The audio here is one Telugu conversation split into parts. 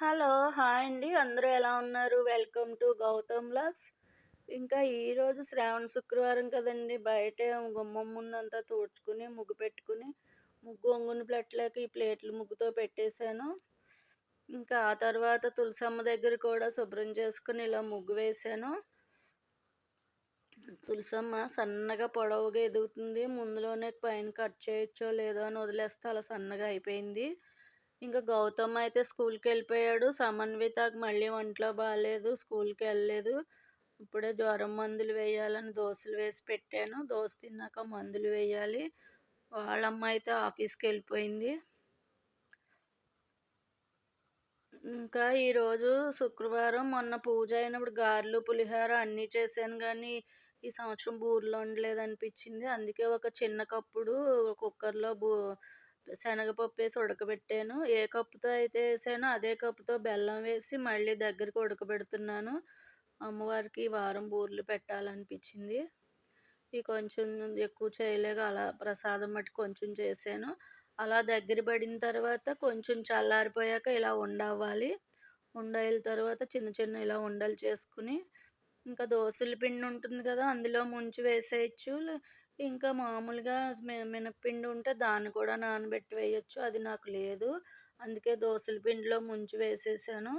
హలో! హాయ్ అండి. అందరూ ఎలా ఉన్నారు? Welcome to Gautam vlogs. ఇంకా ఈరోజు శ్రావణ శుక్రవారం కదండీ! బయటే గుమ్మం ముందంతా తుడుచుకుని, ముగ్గు పెట్టుకుని, ముగ్గు ఒంగుని ప్లేట్లోకి ఈ ప్లేట్లు ముగ్గుతో పెట్టేశాను. ఇంకా ఆ తర్వాత తులసమ్మ దగ్గర కూడా శుభ్రం చేసుకొని ఇలా ముగ్గు వేశాను. తులసమ్మ సన్నగా పొడవుగా ఎదుగుతుంది. ముందులోనే పైన కట్ చేయొచ్చో లేదో అని వదిలేస్తే అలా సన్నగా అయిపోయింది. ఇంకా గౌతమ్ అయితే స్కూల్కి వెళ్ళిపోయాడు. సమన్వితకు మళ్ళీ ఒంట్లో బాగాలేదు, స్కూల్కి వెళ్ళలేదు. ఇప్పుడే జ్వరం మందులు వేయాలని దోశలు వేసి పెట్టాను. దోశ తిన్నాక మందులు వేయాలి. వాళ్ళమ్మ అయితే ఆఫీస్కి వెళ్ళిపోయింది. ఇంకా ఈరోజు శుక్రవారం మొన్న పూజ అయినప్పుడు గారెలు పులిహోర అన్నీ చేశాను, కానీ ఈ సంవత్సరం బూరెలు వండలేదు అనిపించింది. అందుకే ఒక చిన్న కప్పుడు కుక్కర్లో శనగపప్పు వేసి ఉడకబెట్టాను. ఏ కప్పుతో అయితే వేసానో అదే కప్పుతో బెల్లం వేసి మళ్ళీ దగ్గరికి ఉడకబెడుతున్నాను. అమ్మవారికి ఈ వారం బూరెలు పెట్టాలనిపించింది. ఇవి కొంచెం ఎక్కువ చేయలేక అలా ప్రసాదం మట్టి కొంచెం చేశాను. అలా దగ్గర పడిన తర్వాత కొంచెం చల్లారిపోయాక ఇలా ఉండవ్వాలి. ఉండయిన తర్వాత చిన్న చిన్న ఇలా ఉండలు చేసుకుని ఇంకా దోసల పిండి ఉంటుంది కదా, అందులో ముంచి వేసేయచ్చు. ఇంకా మామూలుగా మినప్పిండి ఉంటే దాన్ని కూడా నానబెట్టి వేయచ్చు. అది నాకు లేదు, అందుకే దోసల పిండిలో ముంచి వేసేసాను.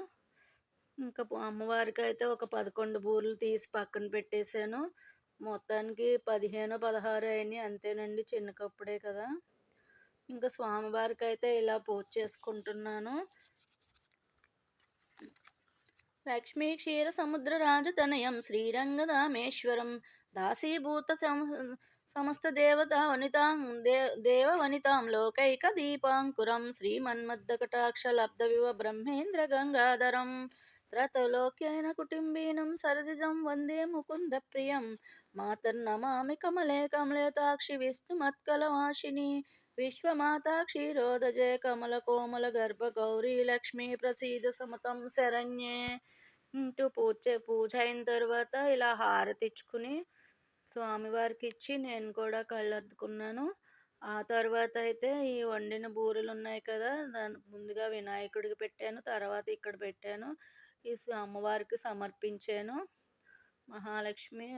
ఇంకా అమ్మవారికి అయితే ఒక 11 బూరెలు తీసి పక్కన పెట్టేశాను. మొత్తానికి 15, 16 అయినాయి అంతేనండి, చిన్న కప్పుడే కదా. ఇంకా స్వామివారికి అయితే ఇలా పూజ చేసుకుంటున్నాను. లక్ష్మీ క్షీర సముద్ర రాజతనయం శ్రీరంగదామేశ్వరం దాసీభూత సమస్త దేవత వనితాం దేవ వనితాం లోకైక దీపాంకురం శ్రీమన్మద్దకటాక్ష లబ్ధ వివ బ్రహ్మేంద్ర గంగాధరం త్రతలోక్యైన కుటుంబీనం సరసిజం వందే ముకుంద ప్రియం మాతర్నమామి కమలే కమలేతాక్షి విష్ణుమత్కలవాసిని విశ్వమాతా క్షీరోదజే కమల కోమల గర్భ గౌరీ లక్ష్మీ ప్రసీద సమతం శరణ్యే ఇంటూ పూజ అయిన తర్వాత ఇలా హారతి ఇచ్చుకుని స్వామివారికి ఇచ్చి నేను కూడా కళ్ళద్దుకున్నాను. ఆ తర్వాత అయితే ఈ వండిన బూరెలు ఉన్నాయి కదా, దాని ముందుగా వినాయకుడికి పెట్టాను, తర్వాత ఇక్కడ పెట్టాను. ఈ అమ్మవారికి సమర్పించాను. మహాలక్ష్మి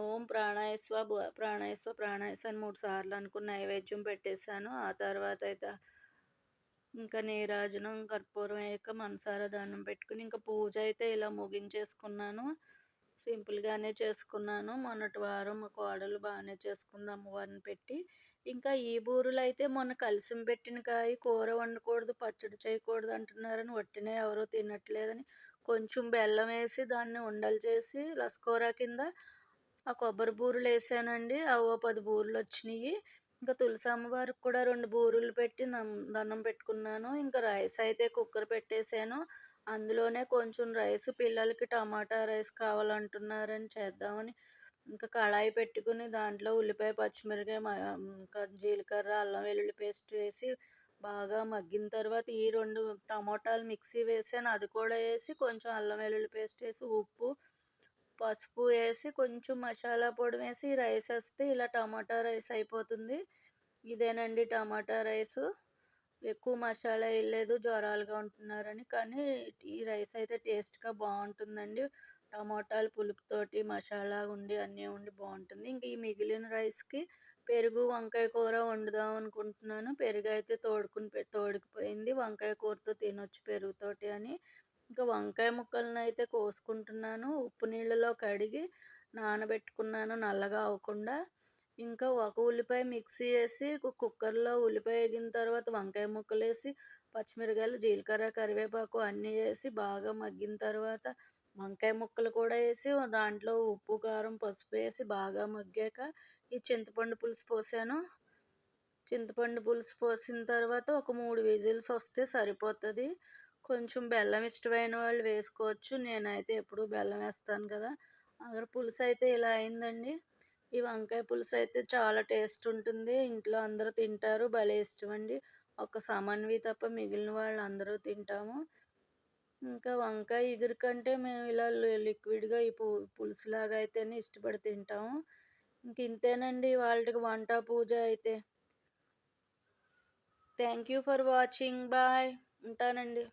ఓం ప్రాణాయస్వ ప్రాణాయస్వ ప్రాణాయస్వ అని 3 సార్లు అనుకుని నైవేద్యం పెట్టేశాను. ఆ తర్వాత అయితే ఇంకా నీరాజనం కర్పూరం వేయక మనసారా దండం పెట్టుకుని ఇంకా పూజ అయితే ఇలా ముగించేసుకున్నాను. సింపుల్గానే చేసుకున్నాను. మొన్నటి వారం మా కోడలు బాగానే చేసుకుంది అమ్మవారిని పెట్టి. ఇంకా ఈ బూరెలు అయితే మొన్న కలిసి పెట్టిన కాయ కూర వండకూడదు, పచ్చడి చేయకూడదు అంటున్నారని వట్టినే ఎవరో తినట్లేదని కొంచెం బెల్లం వేసి దాన్ని ఉండలు చేసి లస్కూర కింద ఆ కొబ్బరి బూరెలు వేసానండి. అవి 10 బూరెలు వచ్చినాయి. ఇంకా తులసి అమ్మవారికి కూడా 2 బూరెలు పెట్టి దండం పెట్టుకున్నాను. ఇంకా రైస్ అయితే కుక్కర్ పెట్టేశాను. అందులోనే కొంచెం రైస్ పిల్లలకి టమాటా రైస్ కావాలంటున్నారని చేద్దామని ఇంకా కళాయి పెట్టుకుని దాంట్లో ఉల్లిపాయ పచ్చిమిరకాయ ఇంకా జీలకర్ర అల్లం వెల్లుల్లి పేస్ట్ వేసి బాగా మగ్గిన తర్వాత ఈ 2 టమోటాలు మిక్సీ వేసాను, అది కూడా వేసి కొంచెం అల్లం వెల్లుల్లి పేస్ట్ వేసి ఉప్పు పసుపు వేసి కొంచెం మసాలా పొడి వేసి రైస్ వేస్తే ఇలా టమాటా రైస్ అయిపోతుంది. ఇదేనండి టమాటా రైసు. ఎక్కువ మసాలా వేయలేదు జ్వరాలుగా ఉంటున్నారని, కానీ ఈ రైస్ అయితే టేస్ట్గా బాగుంటుందండి. టమాటాలు పులుపుతోటి మసాలా ఉండి అన్నీ ఉండి బాగుంటుంది. ఇంక ఈ మిగిలిన రైస్కి పెరుగు వంకాయ కూర వండుదాం అనుకుంటున్నాను. పెరుగు అయితే తోడుకుపోయింది, వంకాయ కూరతో తినొచ్చు పెరుగుతోటి అని ఇంకా వంకాయ ముక్కలను అయితే కోసుకుంటున్నాను. ఉప్పు నీళ్ళలో కడిగి నానబెట్టుకున్నాను నల్లగా అవ్వకుండా. ఇంకా ఒక ఉల్లిపాయ మిక్సీ వేసి కుక్కర్లో ఉల్లిపాయ వేగిన తర్వాత వంకాయ ముక్కలు వేసి పచ్చిమిరకాయలు జీలకర్ర కరివేపాకు అన్నీ వేసి బాగా మగ్గిన తర్వాత వంకాయ ముక్కలు కూడా వేసి దాంట్లో ఉప్పు కారం పసుపు వేసి బాగా మగ్గాక ఈ చింతపండు పులుసు పోసాను. చింతపండు పులుసు పోసిన తర్వాత ఒక 3 విజిల్స్ వస్తే సరిపోతుంది. కొంచెం బెల్లం ఇష్టమైన వాళ్ళు వేసుకోవచ్చు, నేనైతే ఎప్పుడు బెల్లం వేస్తాను కదా. అక్కడ పులుసు అయితే ఇలా అయిందండి. ఈ వంకాయ పులుసు అయితే చాలా టేస్ట్ ఉంటుంది, ఇంట్లో అందరూ తింటారు, భలే ఇష్టం అండి. ఒక సమన్వి తప్ప మిగిలిన వాళ్ళు అందరూ తింటాము. ఇంకా వంకాయ ఇగురు కంటే మేము ఇలా లిక్విడ్గా ఈ పులుసులాగా అయితేనే ఇష్టపడి తింటాము. ఇంక ఇంతేనండి వాళ్ళకి వంట పూజ అయితే. Thank you for watching. Bye, ఉంటానండి.